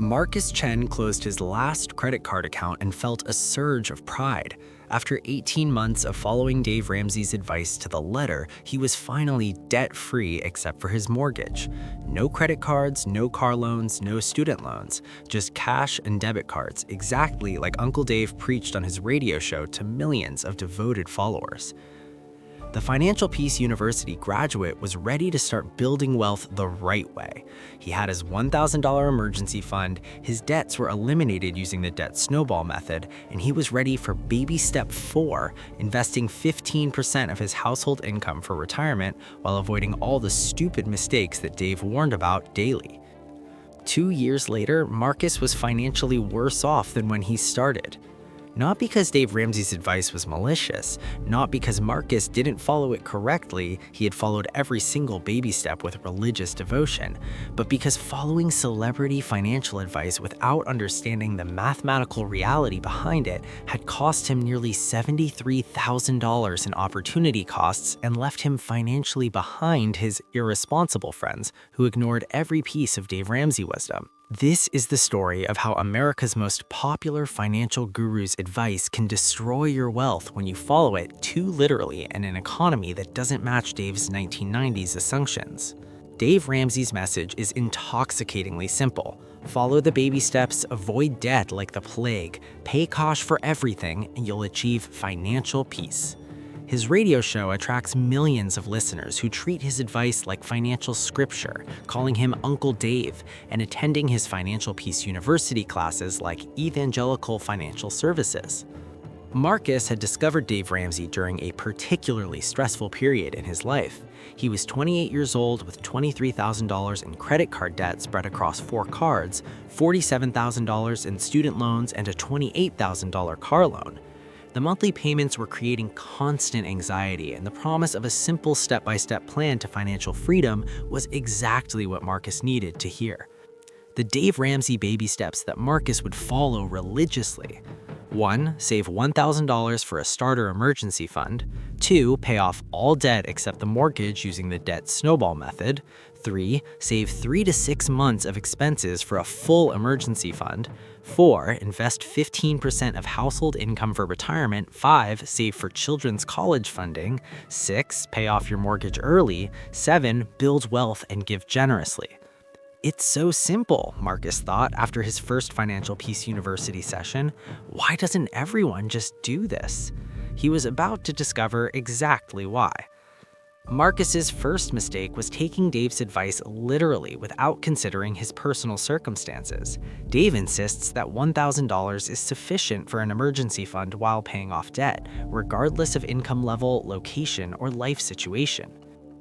Marcus Chen closed his last credit card account and felt a surge of pride. After 18 months of following Dave Ramsey's advice to the letter, he was finally debt-free except for his mortgage. No credit cards, no car loans, no student loans, just cash and debit cards, exactly like Uncle Dave preached on his radio show to millions of devoted followers. The Financial Peace University graduate was ready to start building wealth the right way. He had his $1,000 emergency fund, his debts were eliminated using the debt snowball method, and he was ready for baby step 4, investing 15% of his household income for retirement while avoiding all the stupid mistakes that Dave warned about daily. 2 years later, Marcus was financially worse off than when he started. Not because Dave Ramsey's advice was malicious, not because Marcus didn't follow it correctly, he had followed every single baby step with religious devotion, but because following celebrity financial advice without understanding the mathematical reality behind it had cost him nearly $73,000 in opportunity costs and left him financially behind his irresponsible friends who ignored every piece of Dave Ramsey wisdom. This is the story of how America's most popular financial guru's advice can destroy your wealth when you follow it too literally in an economy that doesn't match Dave's 1990s assumptions. Dave Ramsey's message is intoxicatingly simple. Follow the baby steps, avoid debt like the plague, pay cash for everything, and you'll achieve financial peace. His radio show attracts millions of listeners who treat his advice like financial scripture, calling him Uncle Dave, and attending his Financial Peace University classes like Evangelical Financial Services. Marcus had discovered Dave Ramsey during a particularly stressful period in his life. He was 28 years old with $23,000 in credit card debt spread across 4 cards, $47,000 in student loans, and a $28,000 car loan. The monthly payments were creating constant anxiety, and the promise of a simple step-by-step plan to financial freedom was exactly what Marcus needed to hear. The Dave Ramsey baby steps that Marcus would follow religiously. 1. Save $1,000 for a starter emergency fund. 2. Pay off all debt except the mortgage using the debt snowball method. 3. Save 3 to 6 months of expenses for a full emergency fund. 4. Invest 15% of household income for retirement. 5. Save for children's college funding. 6. Pay off your mortgage early. 7. Build wealth and give generously. It's so simple, Marcus thought after his first Financial Peace University session. Why doesn't everyone just do this? He was about to discover exactly why. Marcus's first mistake was taking Dave's advice literally without considering his personal circumstances. Dave insists that $1,000 is sufficient for an emergency fund while paying off debt, regardless of income level, location, or life situation.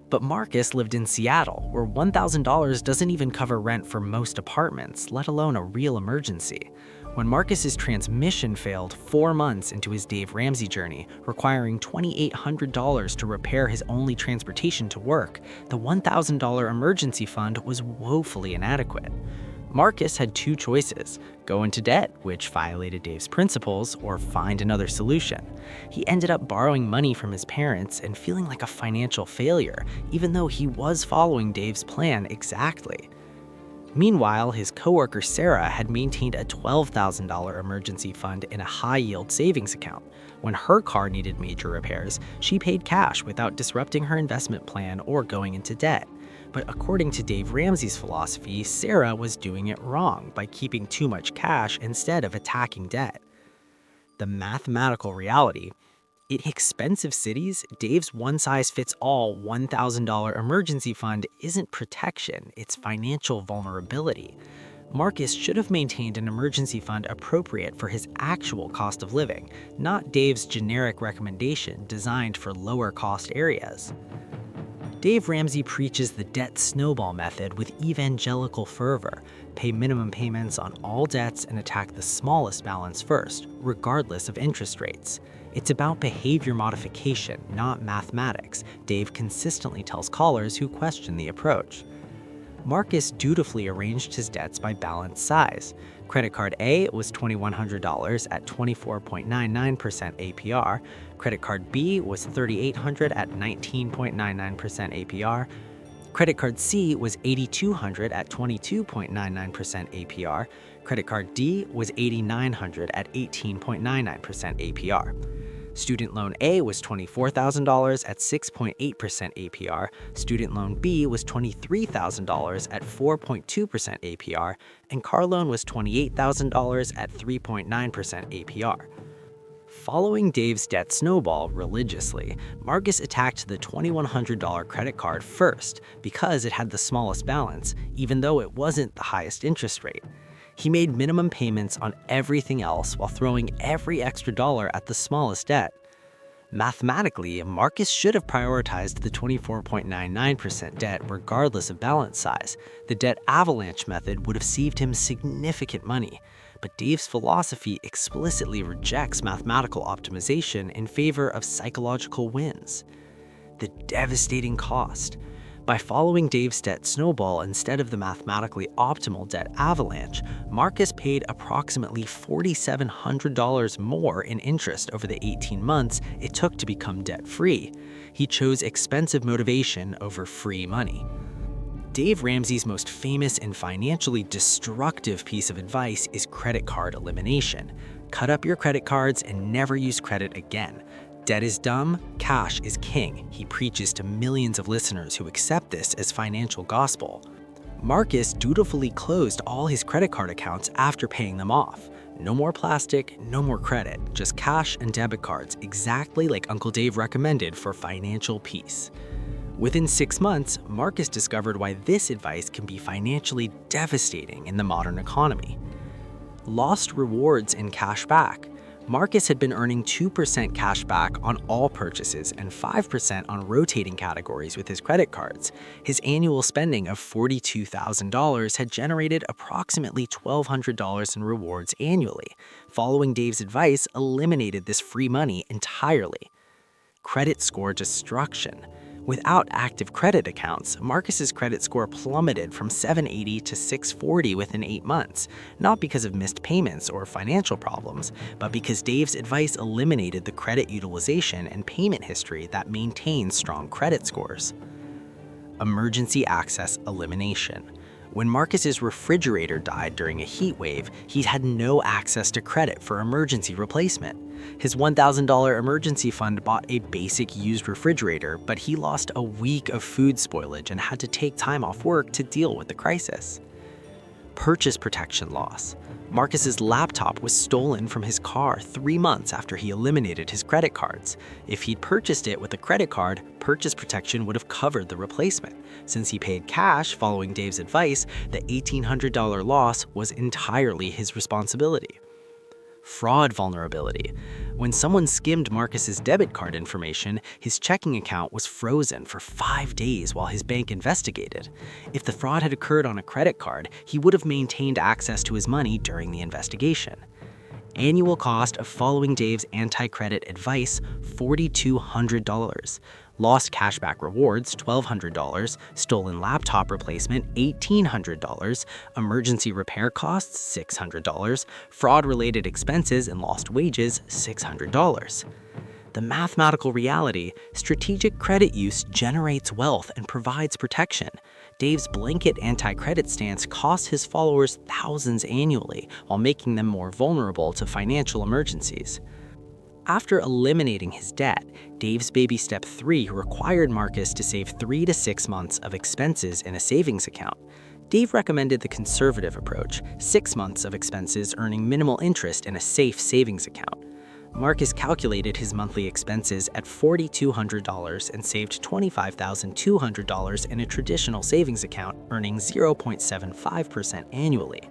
But Marcus lived in Seattle, where $1,000 doesn't even cover rent for most apartments, let alone a real emergency. When Marcus's transmission failed 4 months into his Dave Ramsey journey, requiring $2,800 to repair his only transportation to work, the $1,000 emergency fund was woefully inadequate. Marcus had 2 choices: go into debt, which violated Dave's principles, or find another solution. He ended up borrowing money from his parents and feeling like a financial failure, even though he was following Dave's plan exactly. Meanwhile, his coworker Sarah had maintained a $12,000 emergency fund in a high-yield savings account. When her car needed major repairs, she paid cash without disrupting her investment plan or going into debt. But according to Dave Ramsey's philosophy, Sarah was doing it wrong by keeping too much cash instead of attacking debt. The mathematical reality: in expensive cities, Dave's one-size-fits-all $1,000 emergency fund isn't protection, it's financial vulnerability. Marcus should have maintained an emergency fund appropriate for his actual cost of living, not Dave's generic recommendation designed for lower-cost areas. Dave Ramsey preaches the debt snowball method with evangelical fervor. Pay minimum payments on all debts and attack the smallest balance first, regardless of interest rates. It's about behavior modification, not mathematics, Dave consistently tells callers who question the approach. Marcus dutifully arranged his debts by balance size. Credit card A was $2,100 at 24.99% APR. Credit card B was $3,800 at 19.99% APR. Credit card C was $8,200 at 22.99% APR. Credit card D was $8,900 at 18.99% APR. Student loan A was $24,000 at 6.8% APR. Student loan B was $23,000 at 4.2% APR. And car loan was $28,000 at 3.9% APR. Following Dave's debt snowball religiously, Marcus attacked the $2,100 credit card first because it had the smallest balance, even though it wasn't the highest interest rate. He made minimum payments on everything else while throwing every extra dollar at the smallest debt. Mathematically, Marcus should have prioritized the 24.99% debt regardless of balance size. The debt avalanche method would have saved him significant money. But Dave's philosophy explicitly rejects mathematical optimization in favor of psychological wins. The devastating cost. By following Dave's debt snowball instead of the mathematically optimal debt avalanche, Marcus paid approximately $4,700 more in interest over the 18 months it took to become debt-free. He chose expensive motivation over free money. Dave Ramsey's most famous and financially destructive piece of advice is credit card elimination. Cut up your credit cards and never use credit again. Debt is dumb, cash is king, he preaches to millions of listeners who accept this as financial gospel. Marcus dutifully closed all his credit card accounts after paying them off. No more plastic, no more credit, just cash and debit cards, exactly like Uncle Dave recommended for financial peace. Within 6 months, Marcus discovered why this advice can be financially devastating in the modern economy. Lost rewards and cash back. Marcus had been earning 2% cash back on all purchases and 5% on rotating categories with his credit cards. His annual spending of $42,000 had generated approximately $1,200 in rewards annually. Following Dave's advice eliminated this free money entirely. Credit score destruction. Without active credit accounts, Marcus's credit score plummeted from 780 to 640 within 8 months, not because of missed payments or financial problems, but because Dave's advice eliminated the credit utilization and payment history that maintains strong credit scores. Emergency access elimination. When Marcus's refrigerator died during a heat wave, he had no access to credit for emergency replacement. His $1,000 emergency fund bought a basic used refrigerator, but he lost a week of food spoilage and had to take time off work to deal with the crisis. Purchase protection loss. Marcus's laptop was stolen from his car 3 months after he eliminated his credit cards. If he'd purchased it with a credit card, purchase protection would have covered the replacement. Since he paid cash following Dave's advice, the $1,800 loss was entirely his responsibility. Fraud vulnerability. When someone skimmed Marcus's debit card information, his checking account was frozen for 5 days while his bank investigated. If the fraud had occurred on a credit card, he would have maintained access to his money during the investigation. Annual cost of following Dave's anti-credit advice, $4,200. Lost cashback rewards, $1,200. Stolen laptop replacement, $1,800. Emergency repair costs, $600. Fraud-related expenses and lost wages, $600. The mathematical reality, strategic credit use generates wealth and provides protection. Dave's blanket anti-credit stance costs his followers thousands annually while making them more vulnerable to financial emergencies. After eliminating his debt, Dave's baby step 3 required Marcus to save 3 to 6 months of expenses in a savings account. Dave recommended the conservative approach, 6 months of expenses earning minimal interest in a safe savings account. Marcus calculated his monthly expenses at $4,200 and saved $25,200 in a traditional savings account, earning 0.75% annually.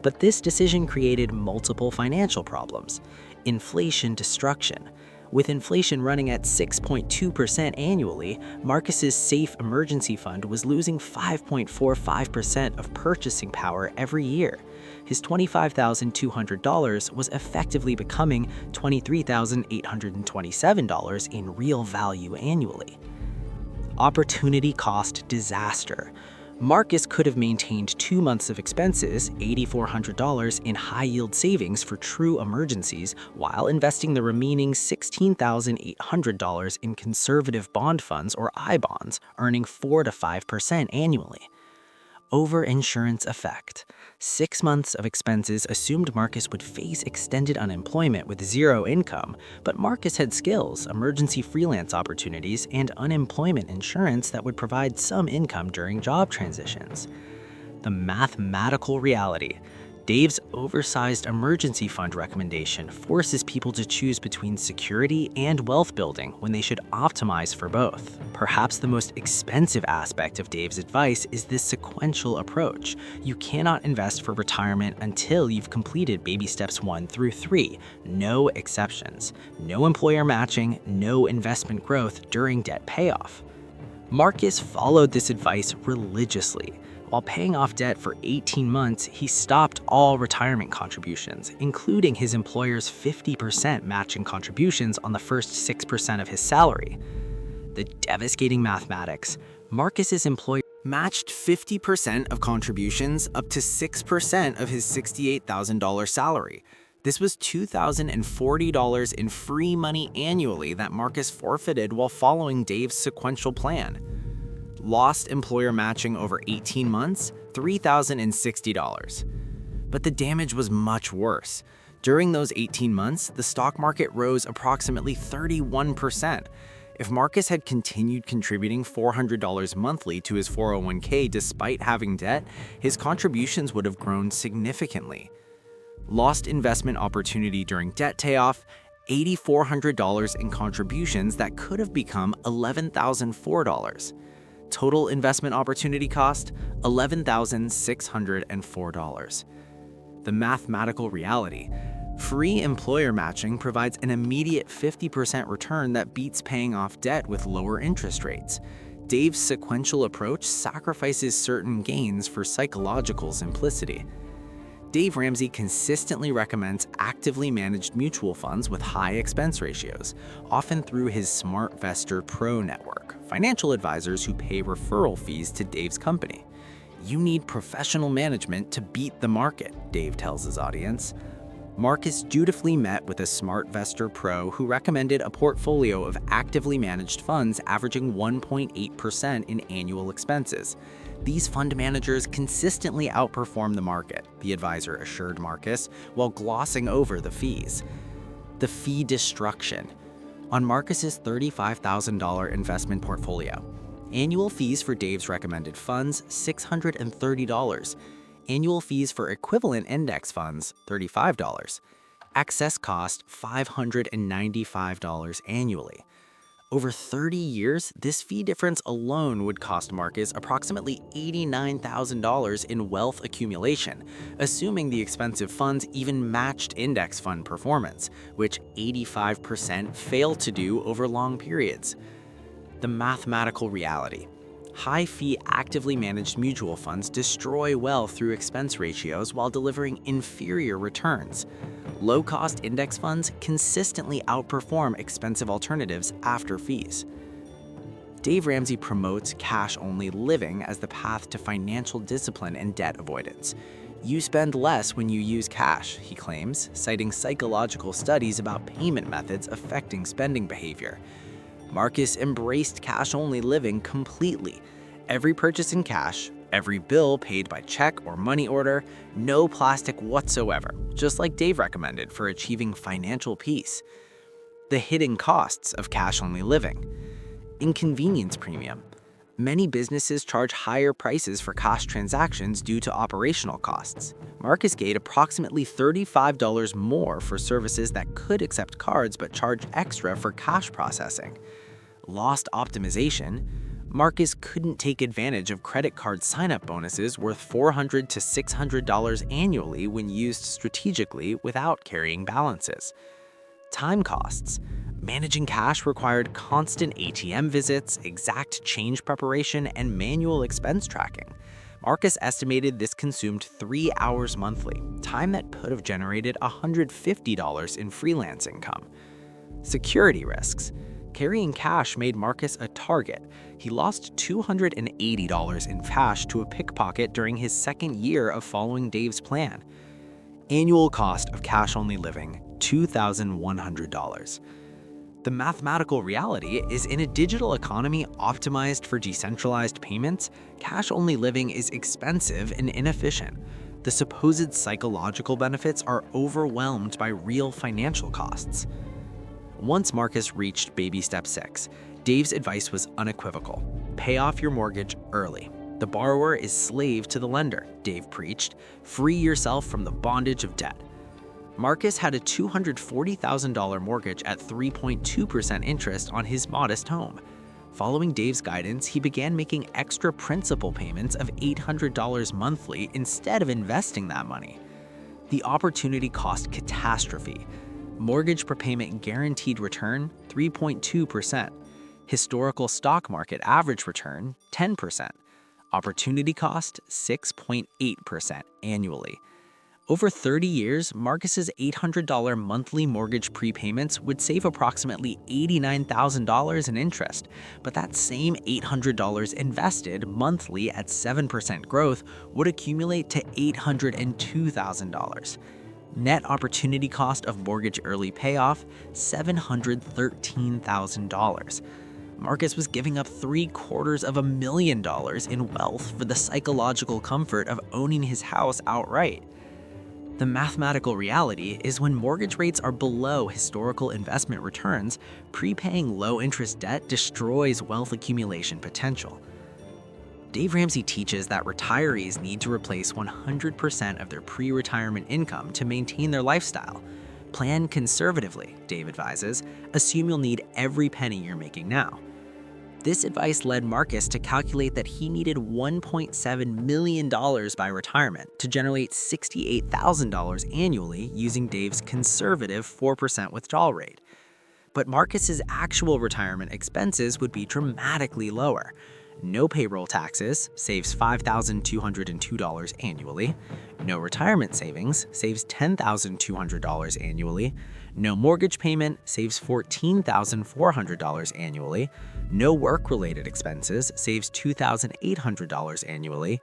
But this decision created multiple financial problems. Inflation destruction. With inflation running at 6.2% annually, Marcus's safe emergency fund was losing 5.45% of purchasing power every year. His $25,200 was effectively becoming $23,827 in real value annually. Opportunity cost disaster. Marcus could have maintained 2 months of expenses, $8,400 in high-yield savings for true emergencies, while investing the remaining $16,800 in conservative bond funds or I bonds, earning 4 to 5% annually. Overinsurance effect. 6 months of expenses assumed Marcus would face extended unemployment with zero income, but Marcus had skills, emergency freelance opportunities, and unemployment insurance that would provide some income during job transitions. The mathematical reality. Dave's oversized emergency fund recommendation forces people to choose between security and wealth building when they should optimize for both. Perhaps the most expensive aspect of Dave's advice is this sequential approach. You cannot invest for retirement until you've completed baby steps 1 through 3. No exceptions. No employer matching, no investment growth during debt payoff. Marcus followed this advice religiously. While paying off debt for 18 months, he stopped all retirement contributions, including his employer's 50% matching contributions on the first 6% of his salary. The devastating mathematics. Marcus's employer matched 50% of contributions up to 6% of his $68,000 salary. This was $2,040 in free money annually that Marcus forfeited while following Dave's sequential plan. Lost employer matching over 18 months, $3,060. But the damage was much worse. During those 18 months, the stock market rose approximately 31%. If Marcus had continued contributing $400 monthly to his 401k despite having debt, his contributions would have grown significantly. Lost investment opportunity during debt payoff, $8,400 in contributions that could have become $11,004. Total investment opportunity cost, $11,604. The mathematical reality. Free employer matching provides an immediate 50% return that beats paying off debt with lower interest rates. Dave's sequential approach sacrifices certain gains for psychological simplicity. Dave Ramsey consistently recommends actively managed mutual funds with high expense ratios, often through his SmartVestor Pro network, financial advisors who pay referral fees to Dave's company. You need professional management to beat the market, Dave tells his audience. Marcus dutifully met with a SmartVestor Pro who recommended a portfolio of actively managed funds averaging 1.8% in annual expenses. These fund managers consistently outperform the market, the advisor assured Marcus, while glossing over the fees. The fee destruction. On Marcus's $35,000 investment portfolio, annual fees for Dave's recommended funds, $630. Annual fees for equivalent index funds, $35. Excess cost, $595 annually. Over 30 years, this fee difference alone would cost Marcus approximately $89,000 in wealth accumulation, assuming the expensive funds even matched index fund performance, which 85% fail to do over long periods. The mathematical reality. High-fee actively managed mutual funds destroy wealth through expense ratios while delivering inferior returns. Low-cost index funds consistently outperform expensive alternatives after fees. Dave Ramsey promotes cash-only living as the path to financial discipline and debt avoidance. You spend less when you use cash, he claims, citing psychological studies about payment methods affecting spending behavior. Marcus embraced cash-only living completely. Every purchase in cash, every bill paid by check or money order, no plastic whatsoever, just like Dave recommended for achieving financial peace. The hidden costs of cash-only living. Inconvenience premium. Many businesses charge higher prices for cash transactions due to operational costs. Marcus paid approximately $35 more for services that could accept cards but charge extra for cash processing. Lost optimization. Marcus couldn't take advantage of credit card sign-up bonuses worth $400 to $600 annually when used strategically without carrying balances. Time costs. Managing cash required constant ATM visits, exact change preparation, and manual expense tracking. Marcus estimated this consumed 3 hours monthly, time that could have generated $150 in freelance income. Security risks. Carrying cash made Marcus a target. He lost $280 in cash to a pickpocket during his second year of following Dave's plan. Annual cost of cash-only living, $2,100. The mathematical reality is in a digital economy optimized for decentralized payments, cash-only living is expensive and inefficient. The supposed psychological benefits are overwhelmed by real financial costs. Once Marcus reached baby step 6, Dave's advice was unequivocal. Pay off your mortgage early. The borrower is slave to the lender, Dave preached. Free yourself from the bondage of debt. Marcus had a $240,000 mortgage at 3.2% interest on his modest home. Following Dave's guidance, he began making extra principal payments of $800 monthly instead of investing that money. The opportunity cost catastrophe. Mortgage prepayment guaranteed return, 3.2%. Historical stock market average return, 10%. Opportunity cost, 6.8% annually. Over 30 years, Marcus's $800 monthly mortgage prepayments would save approximately $89,000 in interest, but that same $800 invested monthly at 7% growth would accumulate to $802,000. Net opportunity cost of mortgage early payoff, $713,000. Marcus was giving up $750,000 in wealth for the psychological comfort of owning his house outright. The mathematical reality is when mortgage rates are below historical investment returns, prepaying low-interest debt destroys wealth accumulation potential. Dave Ramsey teaches that retirees need to replace 100% of their pre-retirement income to maintain their lifestyle. Plan conservatively, Dave advises. Assume you'll need every penny you're making now. This advice led Marcus to calculate that he needed $1.7 million by retirement to generate $68,000 annually using Dave's conservative 4% withdrawal rate. But Marcus's actual retirement expenses would be dramatically lower. No payroll taxes, saves $5,202 annually. No retirement savings, saves $10,200 annually. No mortgage payment, saves $14,400 annually. No work-related expenses, saves $2,800 annually.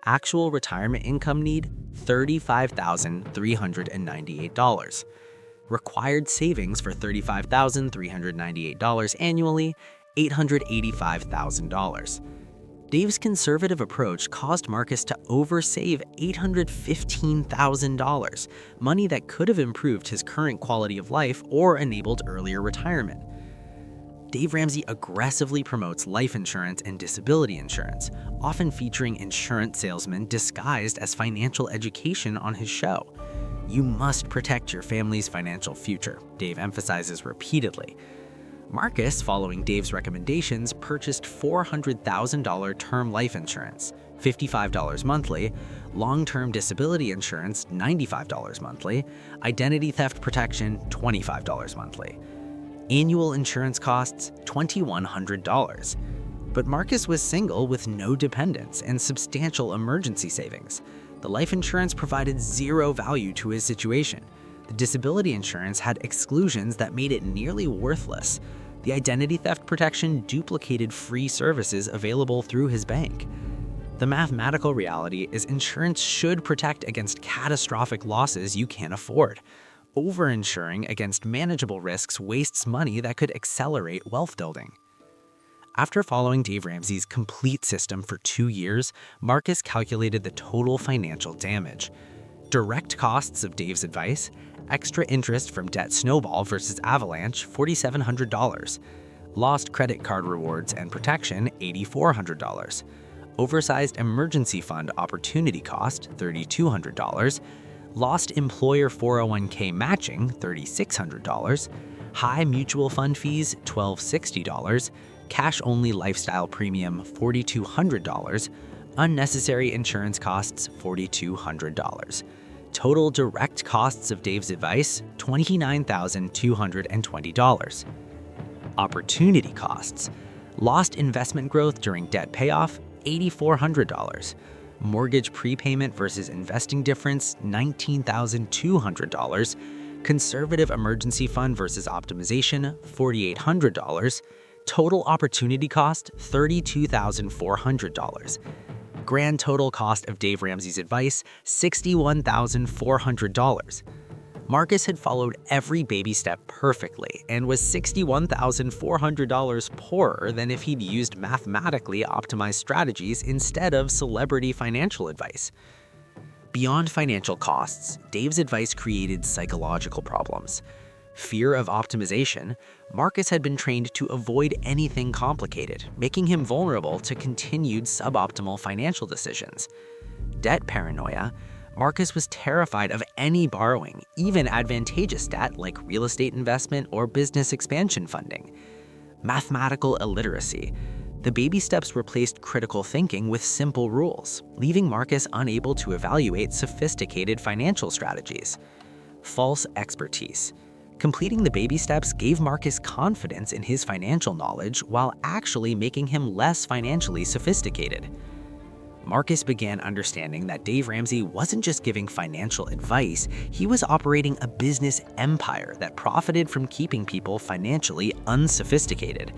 Actual retirement income need, $35,398. Required savings for $35,398 annually, $885,000. Dave's conservative approach caused Marcus to oversave $815,000, money that could have improved his current quality of life or enabled earlier retirement. Dave Ramsey aggressively promotes life insurance and disability insurance, often featuring insurance salesmen disguised as financial education on his show. You must protect your family's financial future, Dave emphasizes repeatedly. Marcus, following Dave's recommendations, purchased $400,000 term life insurance, $55 monthly, long-term disability insurance, $95 monthly, identity theft protection, $25 monthly. Annual insurance costs, $2,100. But Marcus was single with no dependents and substantial emergency savings. The life insurance provided zero value to his situation. The disability insurance had exclusions that made it nearly worthless. The identity theft protection duplicated free services available through his bank. The mathematical reality is insurance should protect against catastrophic losses you can't afford. Over-insuring against manageable risks wastes money that could accelerate wealth building. After following Dave Ramsey's complete system for 2 years, Marcus calculated the total financial damage. Direct costs of Dave's advice, extra interest from debt snowball versus avalanche, $4,700. Lost credit card rewards and protection, $8,400. Oversized emergency fund opportunity cost, $3,200. Lost employer 401k matching, $3,600. High mutual fund fees, $1,260. Cash-only lifestyle premium, $4,200. Unnecessary insurance costs, $4,200. Total direct costs of Dave's advice, $29,220. Opportunity costs. Lost investment growth during debt payoff, $8,400. Mortgage prepayment versus investing difference, $19,200. conservative emergency fund versus optimization, $4,800, total opportunity cost, $32,400. Grand total cost of Dave Ramsey's advice, $61,400. Marcus had followed every baby step perfectly and was $61,400 poorer than if he'd used mathematically optimized strategies instead of celebrity financial advice. Beyond financial costs, Dave's advice created psychological problems. Fear of optimization, Marcus had been trained to avoid anything complicated, making him vulnerable to continued suboptimal financial decisions. Debt paranoia, Marcus was terrified of any borrowing, even advantageous debt like real estate investment or business expansion funding. Mathematical illiteracy, the baby steps replaced critical thinking with simple rules, leaving Marcus unable to evaluate sophisticated financial strategies. False expertise. Completing the baby steps gave Marcus confidence in his financial knowledge while actually making him less financially sophisticated. Marcus began understanding that Dave Ramsey wasn't just giving financial advice, he was operating a business empire that profited from keeping people financially unsophisticated.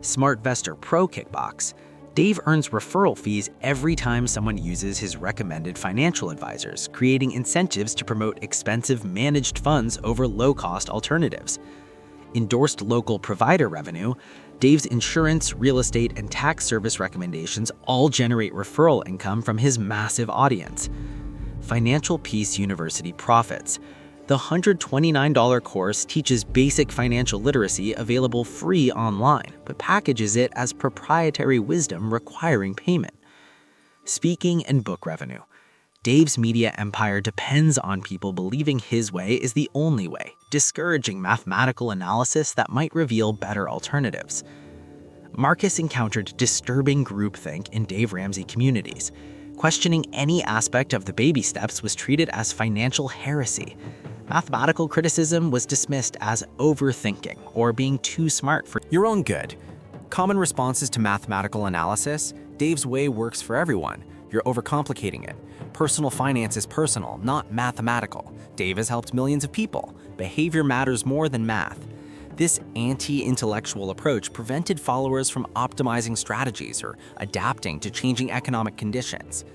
SmartVestor Pro Kickbox. Dave earns referral fees every time someone uses his recommended financial advisors, creating incentives to promote expensive managed funds over low-cost alternatives. Endorsed local provider revenue. Dave's insurance, real estate, and tax service recommendations all generate referral income from his massive audience. Financial Peace University profits. The $129 course teaches basic financial literacy available free online, but packages it as proprietary wisdom requiring payment. Speaking and book revenue. Dave's media empire depends on people believing his way is the only way, discouraging mathematical analysis that might reveal better alternatives. Marcus encountered disturbing groupthink in Dave Ramsey communities. Questioning any aspect of the baby steps was treated as financial heresy. Mathematical criticism was dismissed as overthinking or being too smart for your own good. Common responses to mathematical analysis: Dave's way works for everyone. You're overcomplicating it. Personal finance is personal, not mathematical. Dave has helped millions of people. Behavior matters more than math. This anti-intellectual approach prevented followers from optimizing strategies or adapting to changing economic conditions.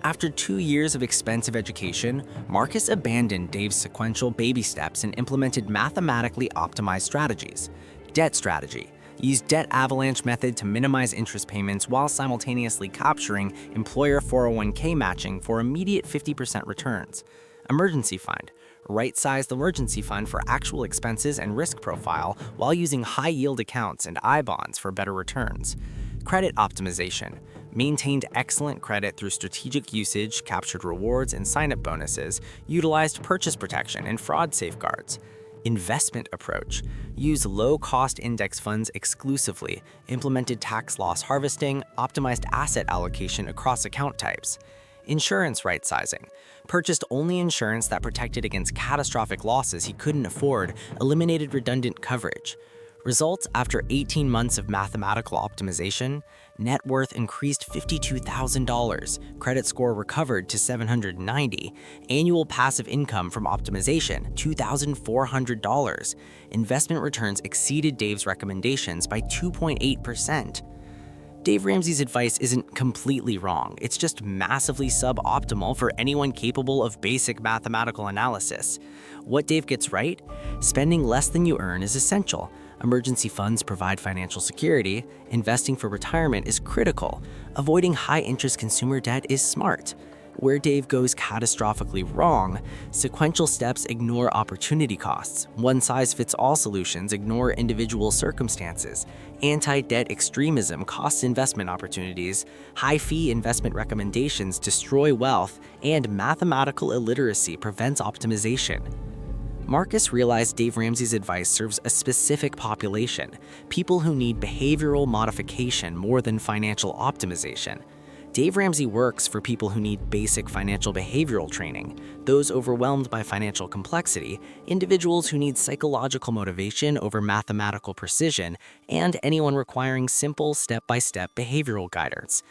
After 2 years of expensive education, Marcus abandoned Dave's sequential baby steps and implemented mathematically optimized strategies. Debt strategy. Used debt avalanche method to minimize interest payments while simultaneously capturing employer 401k matching for immediate 50% returns. Emergency fund. Right-size the emergency fund for actual expenses and risk profile while using high-yield accounts and I-bonds for better returns. Credit optimization. Maintained excellent credit through strategic usage, captured rewards and sign-up bonuses, utilized purchase protection and fraud safeguards. Investment approach. Use low-cost index funds exclusively, implemented tax loss harvesting, optimized asset allocation across account types. Insurance right-sizing. Purchased only insurance that protected against catastrophic losses he couldn't afford, eliminated redundant coverage. Results after 18 months of mathematical optimization: net worth increased $52,000, credit score recovered to 790, annual passive income from optimization $2,400, investment returns exceeded Dave's recommendations by 2.8%. Dave Ramsey's advice isn't completely wrong, it's just massively suboptimal for anyone capable of basic mathematical analysis. What Dave gets right? Spending less than you earn is essential. Emergency funds provide financial security. Investing for retirement is critical. Avoiding high-interest consumer debt is smart. Where Dave goes catastrophically wrong: sequential steps ignore opportunity costs. One-size-fits-all solutions ignore individual circumstances. Anti-debt extremism costs investment opportunities. High-fee investment recommendations destroy wealth. And mathematical illiteracy prevents optimization. Marcus realized Dave Ramsey's advice serves a specific population, people who need behavioral modification more than financial optimization. Dave Ramsey works for people who need basic financial behavioral training, those overwhelmed by financial complexity, individuals who need psychological motivation over mathematical precision, and anyone requiring simple step-by-step behavioral guidance.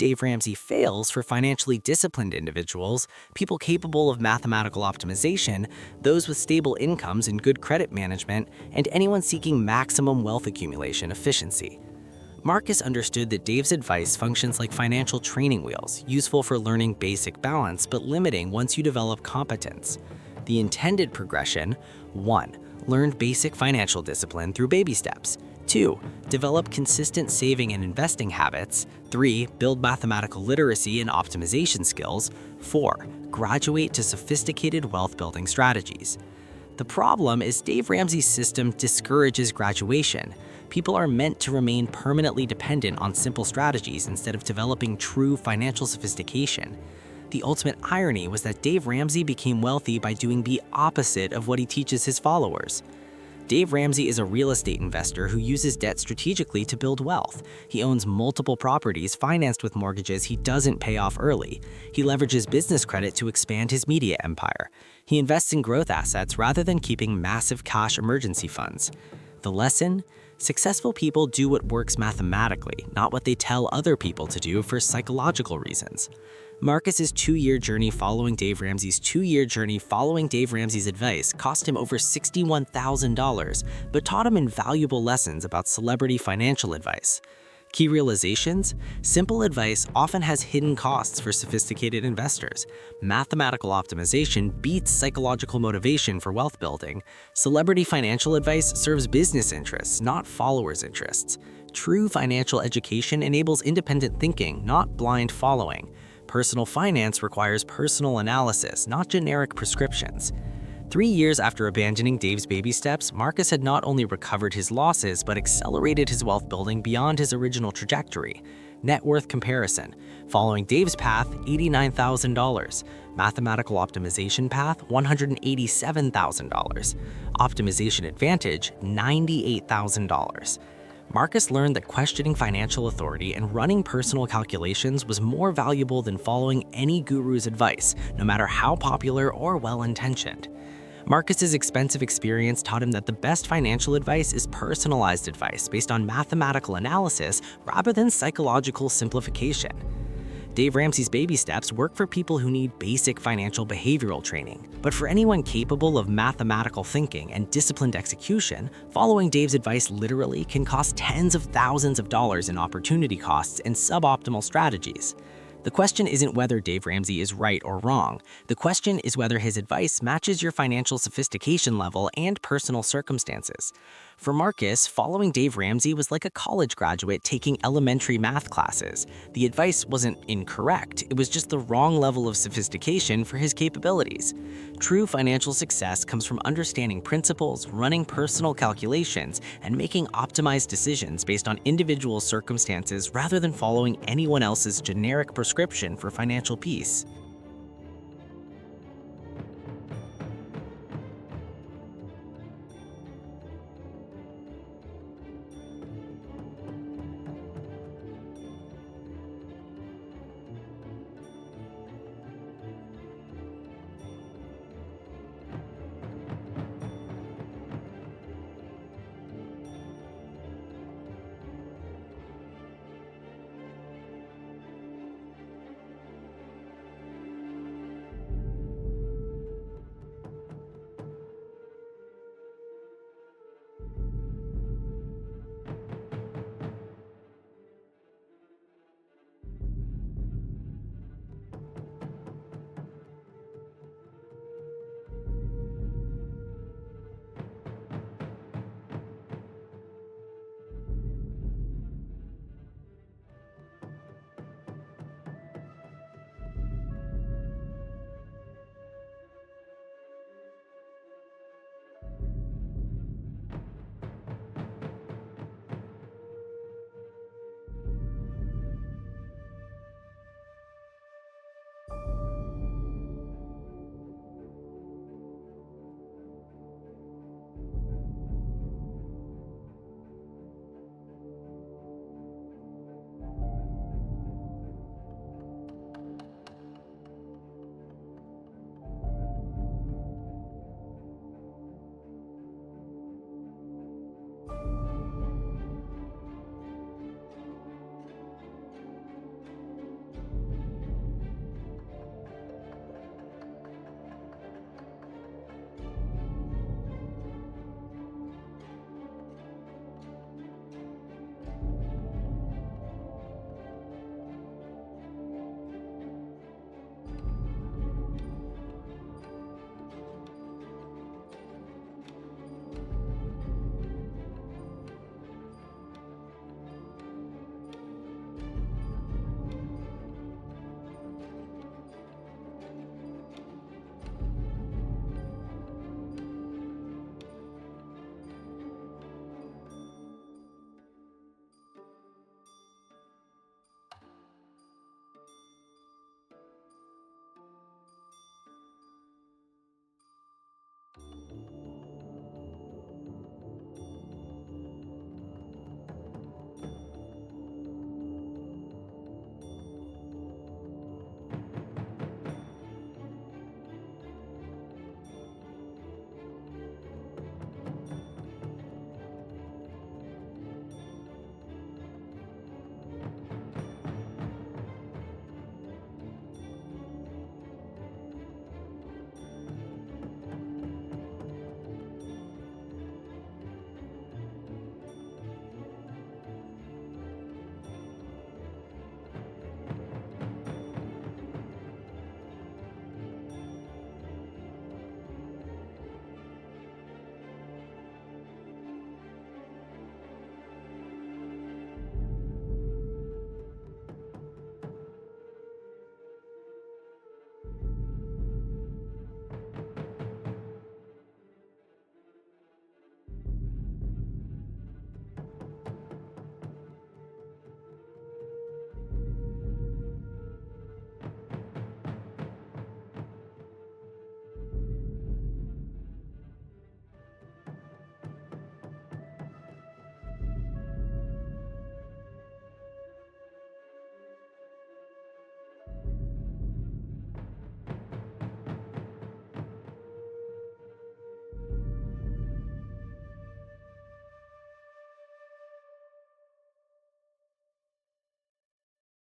Dave Ramsey fails for financially disciplined individuals, people capable of mathematical optimization, those with stable incomes and good credit management, and anyone seeking maximum wealth accumulation efficiency. Marcus understood that Dave's advice functions like financial training wheels, useful for learning basic balance but limiting once you develop competence. The intended progression: 1. Learn basic financial discipline through baby steps. 2. Develop consistent saving and investing habits. 3. Build mathematical literacy and optimization skills. 4. Graduate to sophisticated wealth-building strategies. The problem is Dave Ramsey's system discourages graduation. People are meant to remain permanently dependent on simple strategies instead of developing true financial sophistication. The ultimate irony was that Dave Ramsey became wealthy by doing the opposite of what he teaches his followers. Dave Ramsey is a real estate investor who uses debt strategically to build wealth. He owns multiple properties financed with mortgages he doesn't pay off early. He leverages business credit to expand his media empire. He invests in growth assets rather than keeping massive cash emergency funds. The lesson? Successful people do what works mathematically, not what they tell other people to do for psychological reasons. Marcus's 2-year journey following Dave Ramsey's advice cost him over $61,000, but taught him invaluable lessons about celebrity financial advice. Key realizations: simple advice often has hidden costs for sophisticated investors. Mathematical optimization beats psychological motivation for wealth building. Celebrity financial advice serves business interests, not followers' interests. True financial education enables independent thinking, not blind following. Personal finance requires personal analysis, not generic prescriptions. 3 years after abandoning Dave's baby steps, Marcus had not only recovered his losses, but accelerated his wealth building beyond his original trajectory. Net worth comparison: following Dave's path, $89,000. Mathematical optimization path, $187,000. Optimization advantage, $98,000. Marcus learned that questioning financial authority and running personal calculations was more valuable than following any guru's advice, no matter how popular or well-intentioned. Marcus's expensive experience taught him that the best financial advice is personalized advice based on mathematical analysis rather than psychological simplification. Dave Ramsey's baby steps work for people who need basic financial behavioral training, but for anyone capable of mathematical thinking and disciplined execution, following Dave's advice literally can cost tens of thousands of dollars in opportunity costs and suboptimal strategies. The question isn't whether Dave Ramsey is right or wrong. The question is whether his advice matches your financial sophistication level and personal circumstances. For Marcus, following Dave Ramsey was like a college graduate taking elementary math classes. The advice wasn't incorrect, it was just the wrong level of sophistication for his capabilities. True financial success comes from understanding principles, running personal calculations, and making optimized decisions based on individual circumstances rather than following anyone else's generic prescription for financial peace.